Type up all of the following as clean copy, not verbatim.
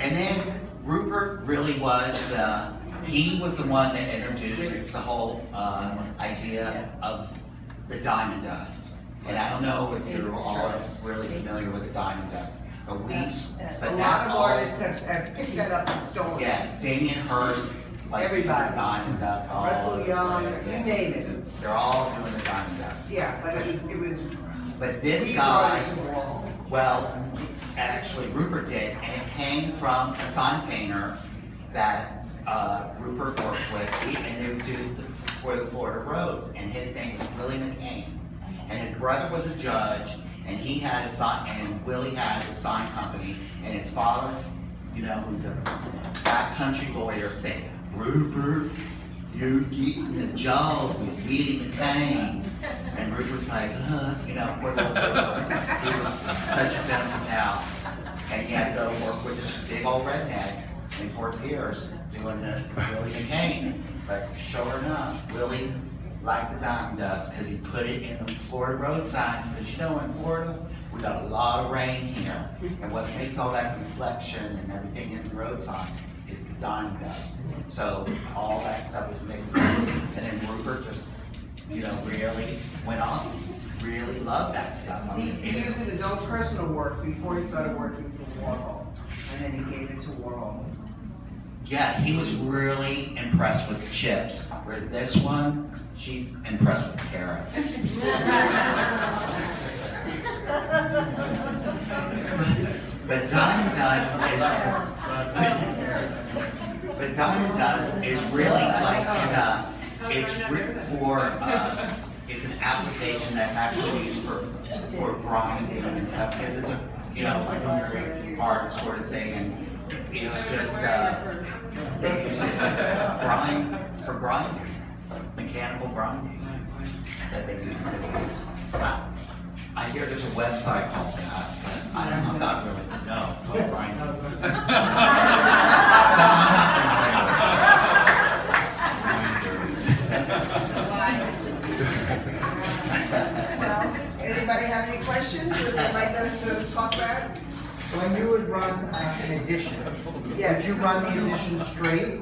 And then Rupert really was he was the one that introduced the whole idea of the diamond dust. And I don't know if you're all really familiar with the diamond dust, but a lot of artists have picked that up and stolen it. Yeah, Damien Hirst, like Everybody. diamond dust. Russell Young, you name it. They're all doing the diamond dust. Yeah, but it was. But this we guy, brought it to Warhol. well, actually Rupert did, and it came from a sign painter that Rupert worked with, and they would do for the Florida roads, and his name was Willie McCain. And his brother was a judge, and he had a sign, and Willie had a sign company, and his father, you know, who's a backcountry lawyer, said, Rupert, you're getting a job with Willie McCain. And Rupert's like, you know, poor little Rupert. He was such a femme fatale. And he had to go work with this big old redneck in Fort Pierce doing the Willie McCain. But sure enough, Willie liked the diamond dust because he put it in the Florida road signs. Because you know, in Florida, we got a lot of rain here. And what makes all that reflection and everything in the road signs is the diamond dust. So all that stuff was mixed in. And then Rupert just, you know, really went on. Really loved that stuff. I mean, He used it in his own personal work before he started working for Warhol. And then he gave it to Warhol. yeah, he was really impressed with the chips. Where this one, she's impressed with the carrots. But diamond dust is really like it's an application that's actually used for grinding and stuff because it's a like a very hard sort of thing, and it's just they use it to for grinding, mechanical grinding that they use. I hear there's a website called that, but I'm not really, no, it's called grinding. Anybody have any questions that they'd like us to talk about? When you would run an addition, Yes. would you run the addition straight?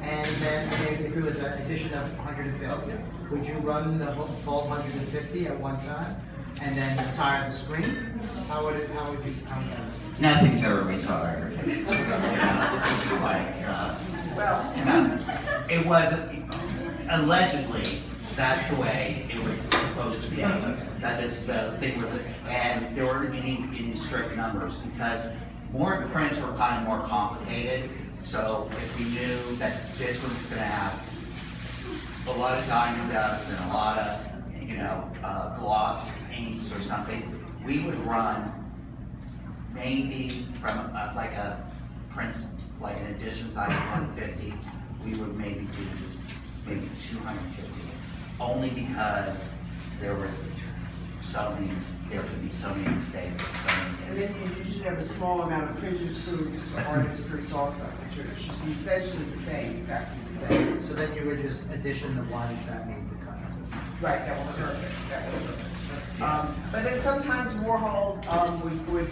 And then if it was an addition of 150, would you run the full 150 at one time? And then retire the screen? How would you count that? Nothing's ever retired. This is like, it wasn't, allegedly, that's the way it was supposed to be. That the thing was, and there weren't any strict numbers because more prints were kind of more complicated. So if we knew that this one's gonna have a lot of diamond dust and a lot of, gloss inks or something, we would run maybe from like a prints, like an edition size of 150, we would maybe do maybe 250, only because there could be so many mistakes. And then you usually have a small amount of printers proofs or artist proofs also, which are essentially the same, exactly the same. So then you would just addition the ones that made the cut. Right, that was perfect, that was perfect. But then sometimes Warhol would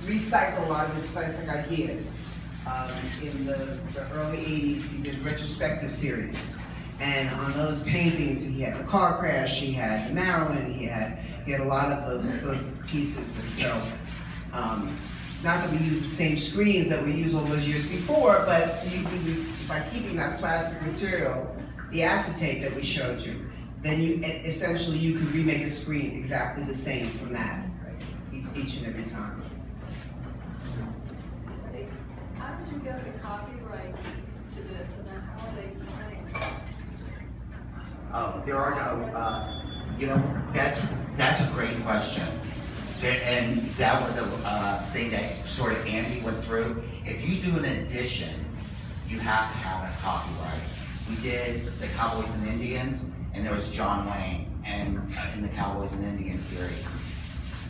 recycle a lot of his classic ideas. In the early 80s, he did retrospective series. And on those paintings, he had the car crash, he had the Maryland, he had a lot of those pieces. And so, not that we use the same screens that we used all those years before, but by keeping that plastic material, the acetate that we showed you, then essentially you could remake a screen exactly the same from that, each and every time. How did you get the copyrights to this, and then how are they signed? There are no, that's a great question. And that was a thing that sort of Andy went through. If you do an edition, you have to have a copyright. We did the Cowboys and Indians, and there was John Wayne in the Cowboys and Indians series.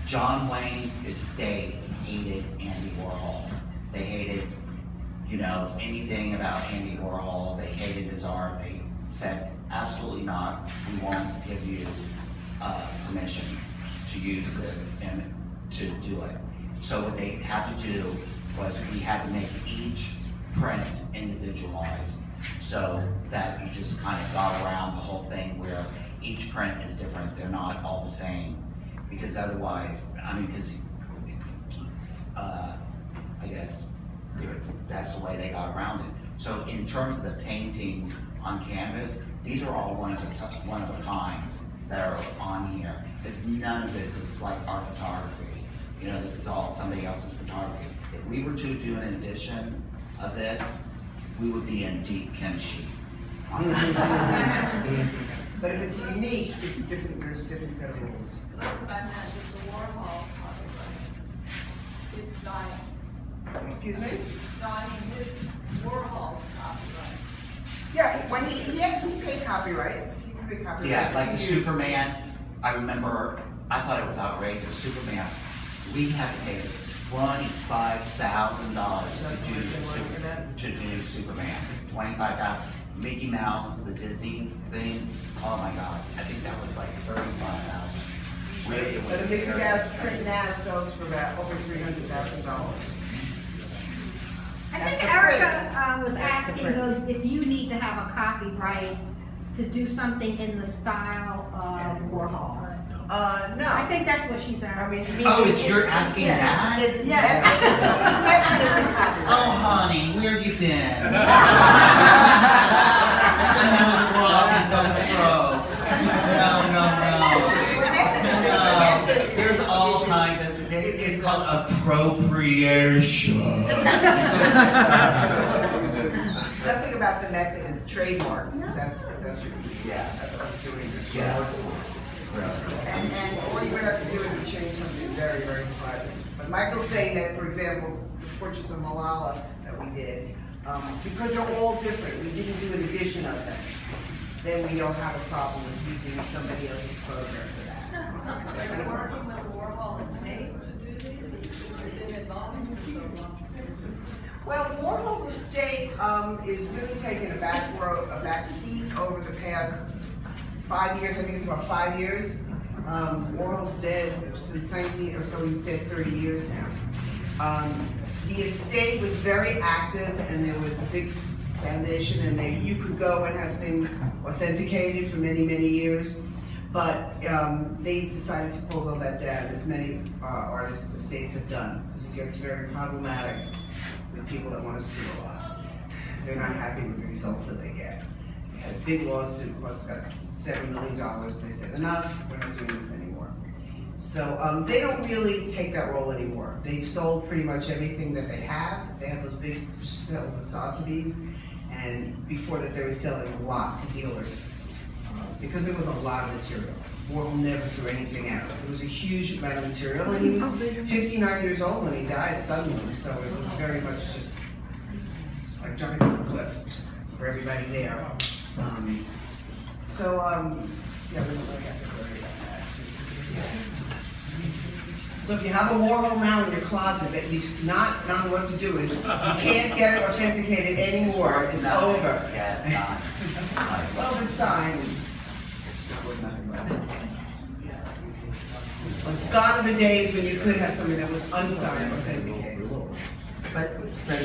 John Wayne's estate hated Andy Warhol. They hated, anything about Andy Warhol. They hated his art. They said, absolutely not. We won't give you permission to use it and to do it. So what they had to do was we had to make each print individualized, so that you just kind of got around the whole thing where each print is different, they're not all the same. Because otherwise, I mean, because, I guess that's the way they got around it. So in terms of the paintings on canvas, these are all one of a kinds that are on here. Because none of this is like our photography. You know, this is all somebody else's photography. If we were to do an edition of this, we would be in deep kimchi. But if it's unique, it's different, there's different set of rules. That's what I meant, is the Warhol copyright. His style. Excuse me? Signing his Warhol's copyright. Yeah, when he paid copyrights, he paid copyrights. Yeah, like the He used- Superman, I remember, I thought it was outrageous, Superman, we had to pay $25,000 to do Superman, 25,000. Mickey Mouse, the Disney thing, oh my God, I think that was like 35,000. Really, it But was a Mickey very Mouse print expensive. now sells for about over $300,000. I That's think the Erica was That's the asking print. though, if you need to have a copyright to do something in the style of Warhol. No. I think that's what she's I asking. mean, Oh, you're asking that? His Yeah. method isn't copyright. Oh honey, where have you been? No, there's all kinds of, it's called appropriation. Nothing about the method is trademarked, if that's what you. Yeah. That's what I'm doing. Yeah. And all you would have to do is change something very, very slightly. But Michael's saying that, for example, the portraits of Malala that we did, because they're all different, we didn't do an edition of them, then we don't have a problem with using somebody else's photograph for that. Are you working with the Warhol estate to do these? You've been involved for so long. Well, Warhol's estate is really taking a back seat over the past 5 years. I think it's about 5 years. Warhol's dead since 19, or so he's dead 30 years now. The estate was very active, and there was a big foundation, and you could go and have things authenticated for many, many years. But they decided to close all that down, as many artists' estates have done, because it gets very problematic with people that want to sue a lot. They're not happy with the results that they get. They had a big lawsuit, cost about $7 million, they said, enough, we're not doing this anymore. So they don't really take that role anymore. They've sold pretty much everything that they have. They have those big sales of Sotheby's, and before that they were selling a lot to dealers, because it was a lot of material. Warhol never threw anything out. It was a huge amount of material, and he was 59 years old when he died suddenly, so it was very much just like jumping off a cliff for everybody there. Yeah, we don't really have to worry about that. So if you have a Warhol mount in your closet that you've not known what to do with, you can't get it authenticated anymore, it's No, over. Yeah, it's not. Well, it's signed. It's gone are the days when you could have something that was unsigned authenticated. But the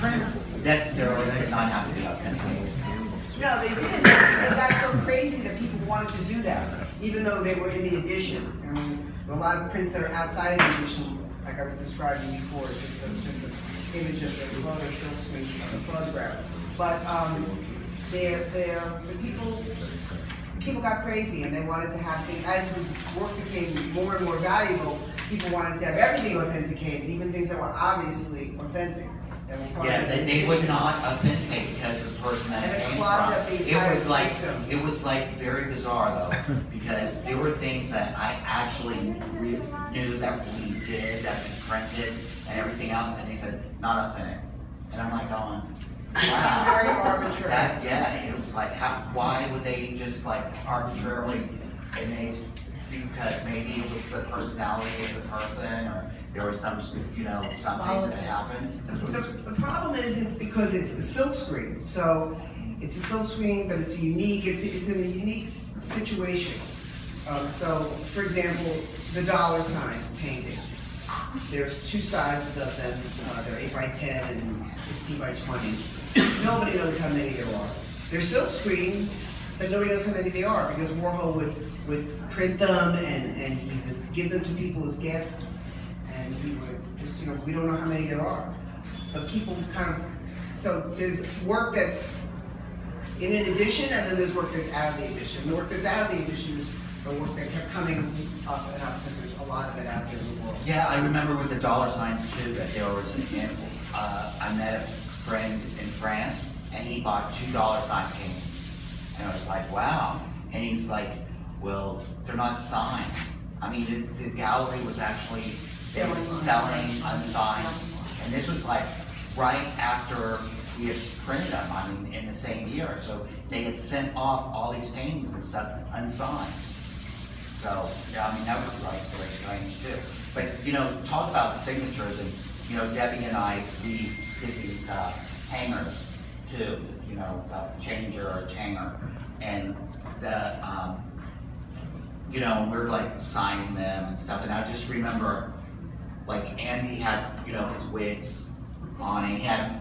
prints necessarily did not have to be authenticated. No, they didn't. It got so crazy that people wanted to do that, even though they were in the edition. I mean, there are a lot of prints that are outside of the edition, like I was describing before, just an image of the photo film screen of the photograph. But people got crazy, and they wanted to have things, as the work became more and more valuable, people wanted to have everything authenticated, even things that were obviously authentic. Yeah, they would not authenticate because the person that And it it came clogged up from. the entire system. It was like very bizarre though, because there were things that I actually knew that we did, that we printed and everything else, and they said, not authentic. And I'm like going, wow. Very arbitrary. Yeah, it was like, why would they just like arbitrarily, and they, because maybe it was the personality of the person, or there was some, something that happened. The problem is because it's a silk screen, so it's a silk screen, but it's unique, it's in a unique situation. So, for example, the dollar sign painting. There's two sizes of them, they're 8 by 10 and 16 by 20. Nobody knows how many there are. They're silk screen, but nobody knows how many they are, because Warhol would print them and he would give them to people as gifts, and he would just, we don't know how many there are. But people kind of, so there's work that's in an edition, and then there's work that's out of the edition. The work that's out of the edition is the work that kept coming up and up, because there's a lot of it out there in the world. Yeah, I remember with the dollar signs too, that there was an example. I met a friend in France, and he bought $2 sign paintings. And I was like, wow. And he's like, well, they're not signed. I mean, the gallery was actually selling unsigned. And this was like right after we had printed them, I mean, in the same year. So they had sent off all these paintings and stuff unsigned. So, yeah, I mean, that was like very strange too. But, talk about the signatures, and, Debbie and I, we did these hangers too, changer or changer. And the, we're like signing them and stuff. And I just remember, like, Andy had, his wigs on, and he had,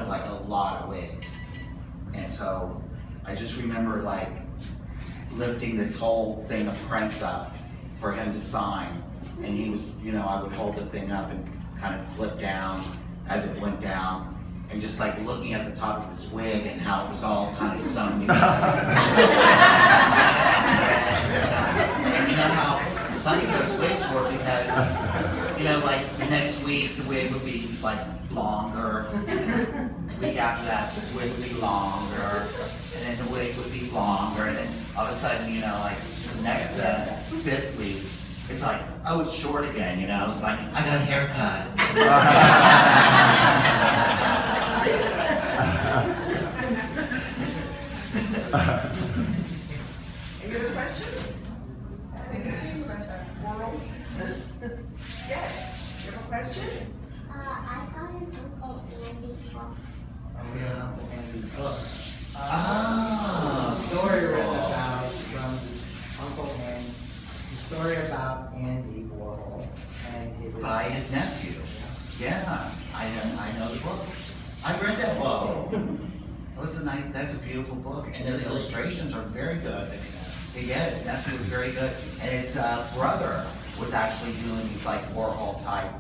like a lot of wigs. And so I just remember, like, lifting this whole thing of prints up for him to sign. And he was, I would hold the thing up and kind of flip down as it went down, and just like looking at the top of his wig and how it was all kind of sewn together. And you know how funny those wigs were, because, like the next week the wig would be like longer, the week after that the wig would be longer, and then the wig would be longer, and then all of a sudden, like the next fifth week, it's like, oh, it's short again, It's like, I got a haircut. Any other questions? Yes, you have a question? I got an Uncle Andy book. Oh, yeah, and book. The story written about from Uncle Andy, the story about Andy Warhol, and it was By his nephew. Yeah, I know the book. I read that book. That's a beautiful book, and the illustrations are very good. Yeah, his nephew was very good, and his brother was actually doing these like Warhol type,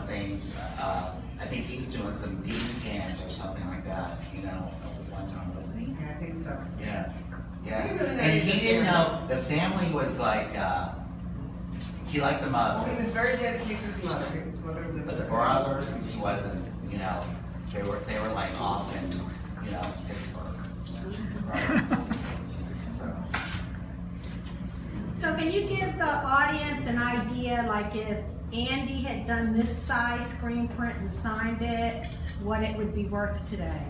things. I think he was doing some bean cans or something like that, at one time, wasn't he? Yeah, I think so. Yeah, You yeah. know that And he he's didn't there. know, the family was like, he liked the Well, he mother, was very dedicated to his mother. His mother lived but the with him. brothers, he wasn't, they were like off in, Pittsburgh. Right? So can you give the audience an idea, like if Andy had done this size screen print and signed it, what it would be worth today?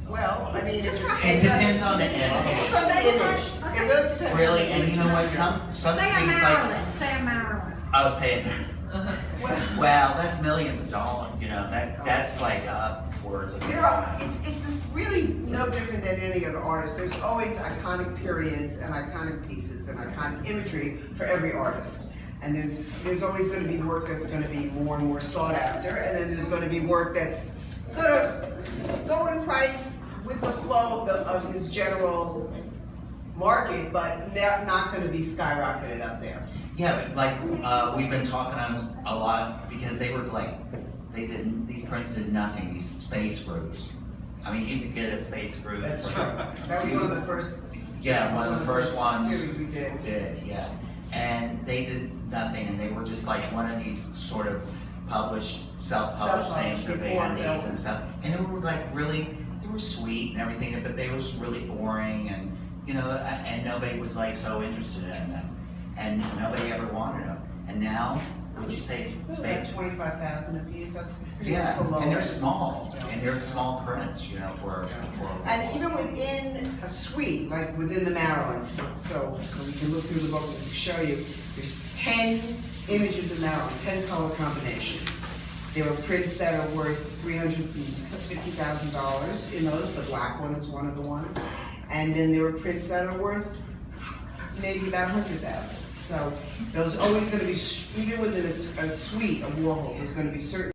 Well, I mean, It depends on the It's image. on the image. It really depends. on Really, the and you know what, some Say a things like, Maryland, say a Maryland. oh, say it. Well, that's millions of dollars, that's like upwards of. It's this really no different than any other artist. There's always iconic periods and iconic pieces and iconic imagery for every artist. And there's always going to be work that's going to be more and more sought after, and then there's going to be work that's going to go in price with the flow of his general market, but not going to be skyrocketed up there. Yeah, but like, we've been talking on a lot, because they were like, these prints did nothing, these space groups. I mean, you could get a space group. That's for- true. That was one of the first. Yeah, one of the first ones. Series we did. Yeah. And they did nothing, and they were just like one of these sort of self-published things, the Self-published before Vandies and stuff. And they were like they were sweet and everything, but they was really boring, and, and nobody was like so interested in them. And nobody ever wanted them. And now, would you say it's It's big? about 25,000 a piece. That's pretty much Yeah, the low and they're end. small, and they're small prints, for. And even within a suite, like within the Maryland, so we can look through the book and show you, there's 10 images of Maryland, 10 color combinations. There were prints that are worth $350,000 in those. The black one is one of the ones. And then there were prints that are worth maybe about 100,000. So there's always gonna be, even within a suite of Warhol, there's gonna be certain